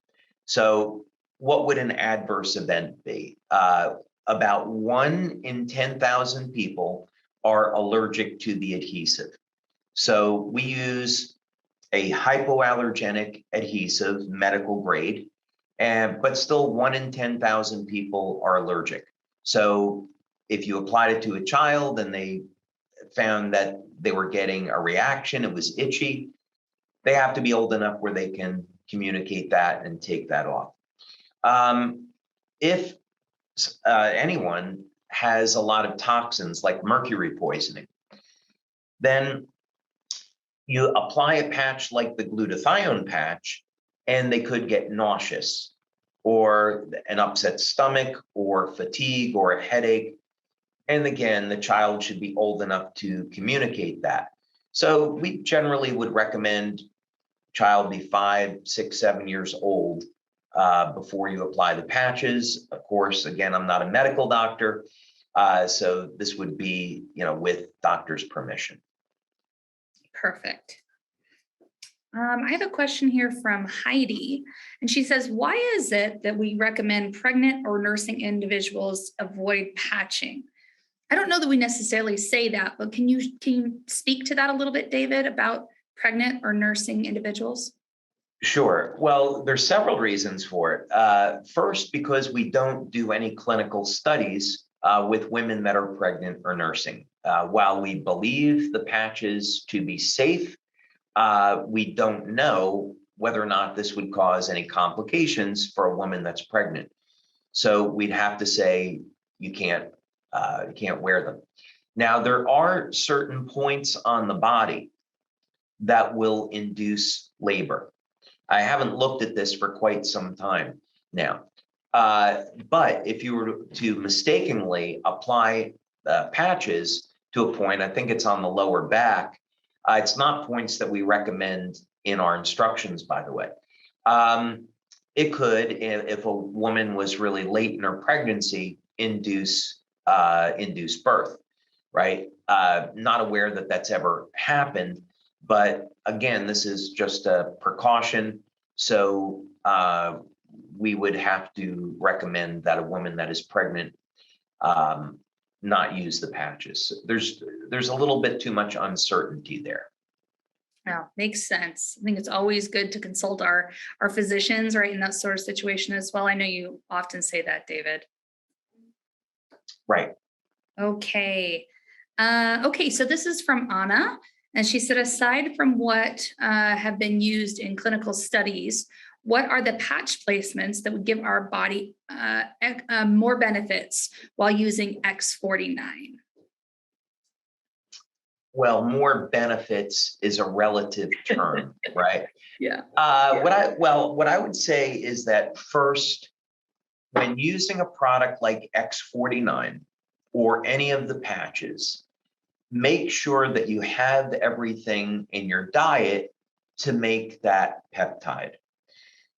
So what would an adverse event be? About 1 in 10,000 people are allergic to the adhesive. So we use a hypoallergenic adhesive, medical grade, but still 1 in 10,000 people are allergic. So if you applied it to a child and they found that they were getting a reaction, it was itchy, they have to be old enough where they can communicate that and take that off. If anyone has a lot of toxins like mercury poisoning, then you apply a patch like the glutathione patch and they could get nauseous or an upset stomach or fatigue or a headache. And again, the child should be old enough to communicate that. So we generally would recommend child be 5, 6, 7 years old before you apply the patches. Of course, again, I'm not a medical doctor, so this would be, with doctor's permission. Perfect. I have a question here from Heidi, and she says, why is it that we recommend pregnant or nursing individuals avoid patching? I don't know that we necessarily say that, but can you speak to that a little bit, David, about pregnant or nursing individuals? Sure. Well, there's several reasons for it. First, because we don't do any clinical studies with women that are pregnant or nursing. While we believe the patches to be safe, we don't know whether or not this would cause any complications for a woman that's pregnant. So we'd have to say you can't wear them. Now, there are certain points on the body that will induce labor. I haven't looked at this for quite some time now. But if you were to mistakenly apply patches to a point, I think it's on the lower back, it's not points that we recommend in our instructions, by the way. It could, if a woman was really late in her pregnancy, induce birth, right? Not aware that that's ever happened. But again, this is just a precaution. So we would have to recommend that a woman that is pregnant not use the patches. There's a little bit too much uncertainty there. Yeah, makes sense. I think it's always good to consult our physicians, right, in that sort of situation as well. I know you often say that, David. Right. Okay. So this is from Anna. And she said, aside from what have been used in clinical studies, what are the patch placements that would give our body more benefits while using X49? Well, more benefits is a relative term, right? Yeah. What I would say is that first, when using a product like X49 or any of the patches, make sure that you have everything in your diet to make that peptide.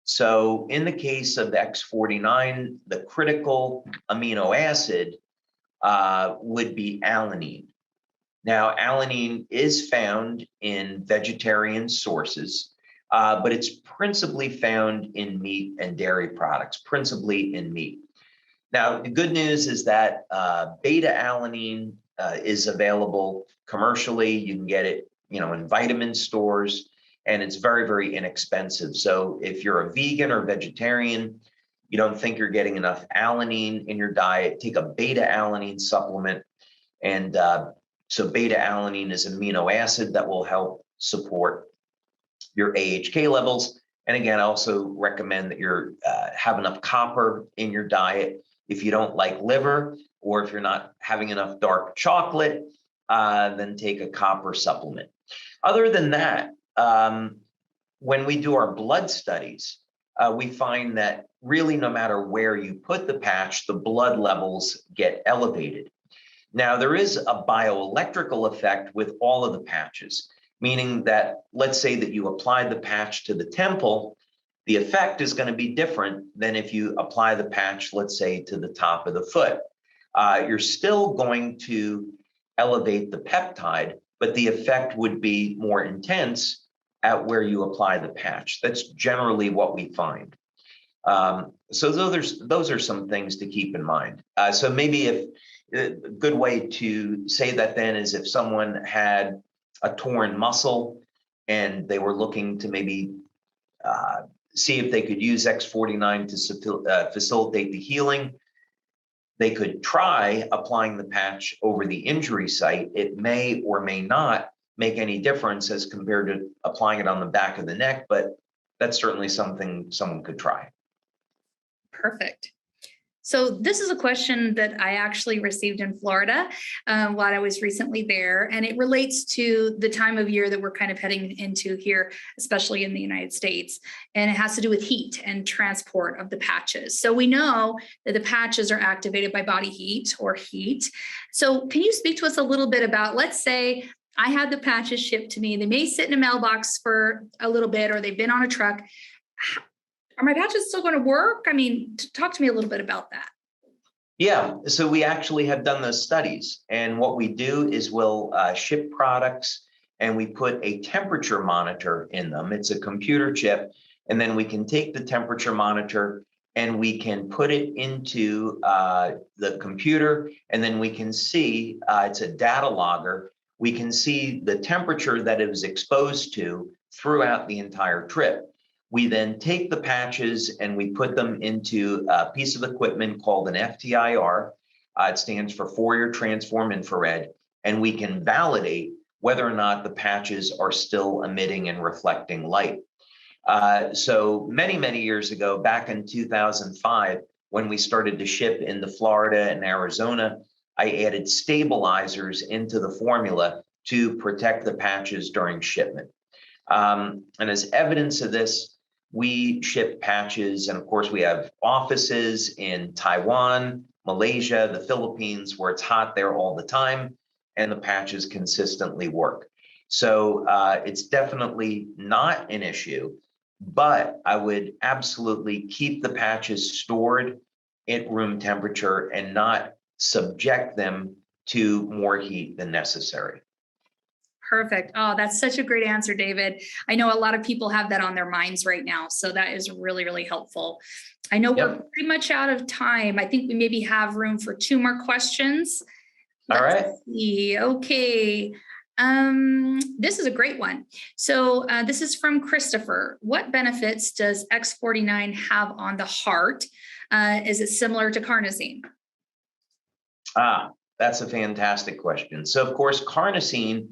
So in the case of the X49, the critical amino acid would be alanine. Now, alanine is found in vegetarian sources, but it's principally found in meat and dairy products, principally in meat. Now, the good news is that beta alanine is available commercially. You can get it, in vitamin stores, and it's very, very inexpensive. So if you're a vegan or vegetarian, you don't think you're getting enough alanine in your diet, take a beta alanine supplement. And so beta alanine is an amino acid that will help support your AHK levels. And again, I also recommend that you have enough copper in your diet. If you don't like liver, or if you're not having enough dark chocolate, then take a copper supplement. Other than that, when we do our blood studies, we find that really no matter where you put the patch, the blood levels get elevated. Now, there is a bioelectrical effect with all of the patches, meaning that let's say that you apply the patch to the temple, the effect is going to be different than if you apply the patch, let's say, to the top of the foot. You're still going to elevate the peptide, but the effect would be more intense at where you apply the patch. That's generally what we find. So those are some things to keep in mind. So maybe if a good way to say that then is if someone had a torn muscle and they were looking to maybe see if they could use X49 to facilitate the healing, they could try applying the patch over the injury site. It may or may not make any difference as compared to applying it on the back of the neck, but that's certainly something someone could try. Perfect. So this is a question that I actually received in Florida while I was recently there, and it relates to the time of year that we're kind of heading into here, especially in the United States, and it has to do with heat and transport of the patches. So we know that the patches are activated by body heat or heat. So can you speak to us a little bit about, let's say I had the patches shipped to me, they may sit in a mailbox for a little bit, or they've been on a truck. Are my patches still going to work? I mean, talk to me a little bit about that. Yeah, so we actually have done those studies. And what we do is we'll ship products and we put a temperature monitor in them. It's a computer chip. And then we can take the temperature monitor and we can put it into the computer. And then we can see, it's a data logger. we can see the temperature that it was exposed to throughout the entire trip. We then take the patches and we put them into a piece of equipment called an FTIR. It stands for Fourier Transform Infrared, and we can validate whether or not the patches are still emitting and reflecting light. So many years ago, back in 2005, when we started to ship into Florida and Arizona, I added stabilizers into the formula to protect the patches during shipment. And as evidence of this, we ship patches, and of course we have offices in Taiwan, Malaysia, the Philippines, where it's hot there all the time, and the patches consistently work. So it's definitely not an issue, but I would absolutely keep the patches stored at room temperature and not subject them to more heat than necessary. Perfect. Oh, that's such a great answer, David. I know a lot of people have that on their minds right now. So that is really, really helpful. I know we're pretty much out of time. I think we maybe have room for 2 more questions. Let's see. Okay. This is a great one. So this is from Christopher. What benefits does X49 have on the heart? Is it similar to carnosine? That's a fantastic question. So of course, carnosine,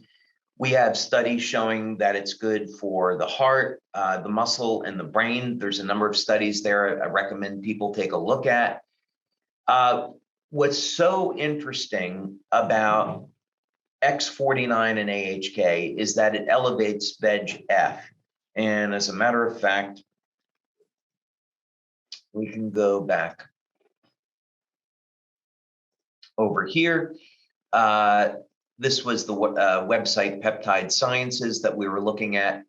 we have studies showing that it's good for the heart, the muscle, and the brain. There's a number of studies there I recommend people take a look at. What's so interesting about X49 and AHK is that it elevates VEGF. And as a matter of fact, we can go back over here. This was the website Peptide Sciences that we were looking at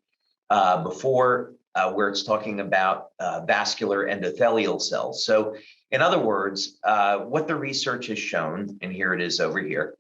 before, where it's talking about vascular endothelial cells. So in other words, what the research has shown, and here it is over here,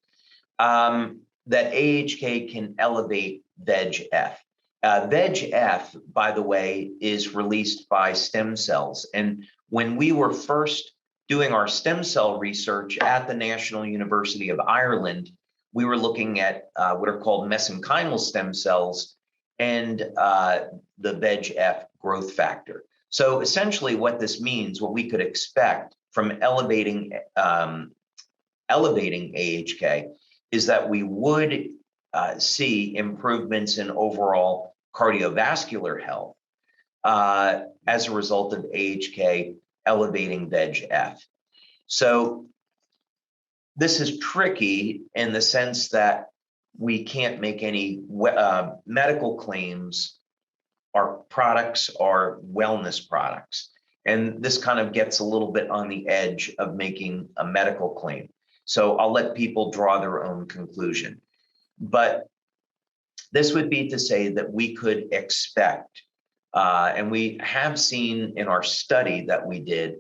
that AHK can elevate VEGF. VEGF, by the way, is released by stem cells. And when we were first doing our stem cell research at the National University of Ireland, we were looking at what are called mesenchymal stem cells and the VEGF growth factor. So essentially what this means, what we could expect from elevating AHK is that we would see improvements in overall cardiovascular health as a result of AHK elevating VEGF. So this is tricky in the sense that we can't make any medical claims. Our products are wellness products. And this kind of gets a little bit on the edge of making a medical claim. So I'll let people draw their own conclusion. But this would be to say that we could expect, and we have seen in our study that we did,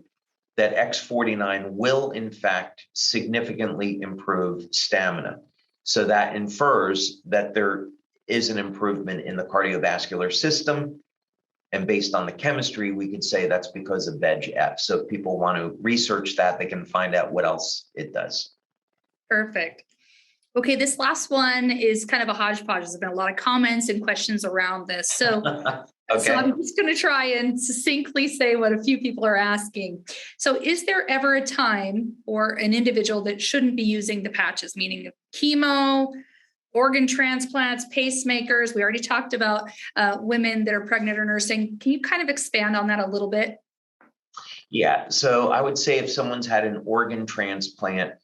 that X49 will in fact significantly improve stamina. So that infers that there is an improvement in the cardiovascular system. And based on the chemistry, we could say that's because of VEGF. So if people want to research that, they can find out what else it does. Perfect. Okay, this last one is kind of a hodgepodge. There's been a lot of comments and questions around this. So, So I'm just going to try and succinctly say what a few people are asking. So is there ever a time or an individual that shouldn't be using the patches, meaning chemo, organ transplants, pacemakers? We already talked about women that are pregnant or nursing. Can you kind of expand on that a little bit? Yeah, so I would say if someone's had an organ transplant,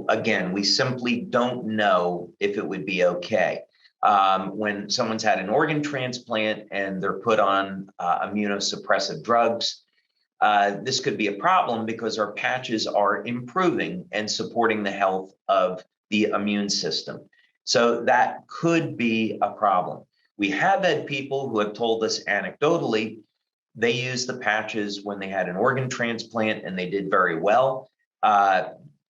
again, we simply don't know if it would be okay. When someone's had an organ transplant and they're put on immunosuppressive drugs, this could be a problem because our patches are improving and supporting the health of the immune system. So that could be a problem. We have had people who have told us anecdotally, they used the patches when they had an organ transplant and they did very well.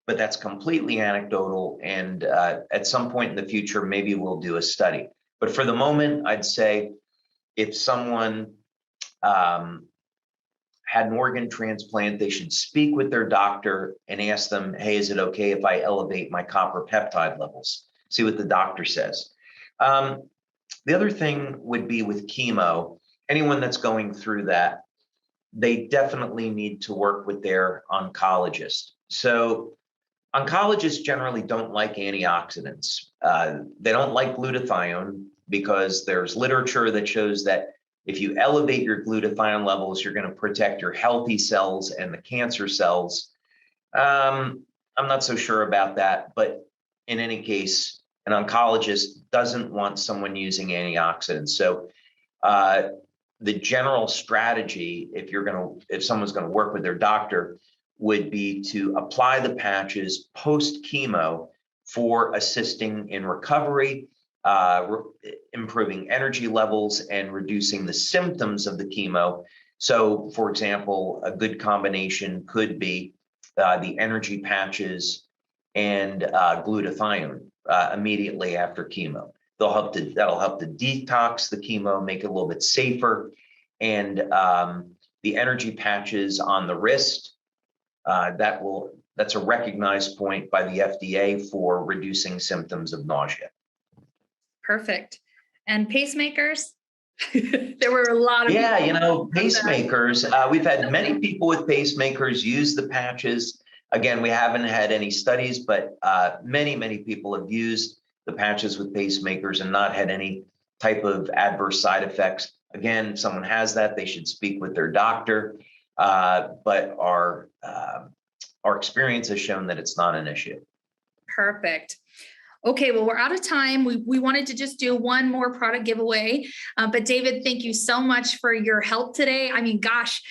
But that's completely anecdotal. And at some point in the future, maybe we'll do a study. But for the moment, I'd say if someone had an organ transplant, they should speak with their doctor and ask them, hey, is it okay if I elevate my copper peptide levels? see what the doctor says. The other thing would be with chemo, anyone that's going through that, they definitely need to work with their oncologist. So oncologists generally don't like antioxidants. They don't like glutathione because there's literature that shows that if you elevate your glutathione levels, you're going to protect your healthy cells and the cancer cells. I'm not so sure about that, but in any case, an oncologist doesn't want someone using antioxidants. So the general strategy, if someone's going to work with their doctor, would be to apply the patches post chemo for assisting in recovery, improving energy levels, and reducing the symptoms of the chemo. So, for example, a good combination could be the energy patches and glutathione immediately after chemo. That'll help to detox the chemo, make it a little bit safer, and the energy patches on the wrist. That's a recognized point by the FDA for reducing symptoms of nausea. Perfect. And pacemakers? There were a lot of pacemakers. We've had many people with pacemakers use the patches. Again, we haven't had any studies, but many people have used the patches with pacemakers and not had any type of adverse side effects. Again, if someone has that, they should speak with their doctor. But our experience has shown that it's not an issue. Perfect. Okay, well, we're out of time. We wanted to just do one more product giveaway. But David, thank you so much for your help today. I mean, gosh,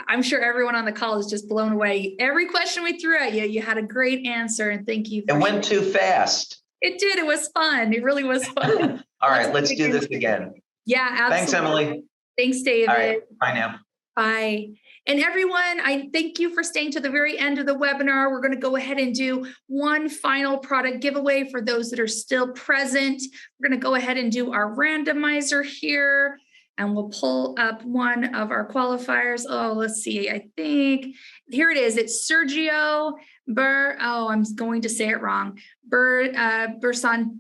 I'm sure everyone on the call is just blown away. Every question we threw at you, you had a great answer, and thank you. It went too fast. It did. It was fun. It really was fun. All right, let's do this again. Yeah, absolutely. Thanks, Emily. Thanks, David. All right, bye now. Bye. And everyone, I thank you for staying to the very end of the webinar. We're going to go ahead and do one final product giveaway for those that are still present. We're going to go ahead and do our randomizer here, and we'll pull up one of our qualifiers. Oh, let's see. I think here it is. It's Sergio I'm going to say it wrong. Bersandiani.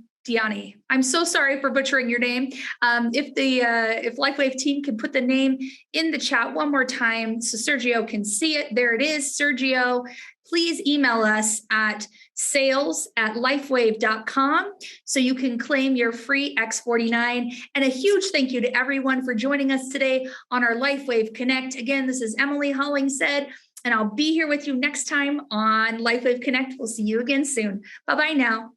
I'm so sorry for butchering your name. If LifeWave team can put the name in the chat one more time so Sergio can see it. There it is, Sergio. Please email us at sales@lifewave.com so you can claim your free X49. And a huge thank you to everyone for joining us today on our LifeWave Connect. Again, this is Emily Hollingshead, and I'll be here with you next time on LifeWave Connect. We'll see you again soon. Bye-bye now.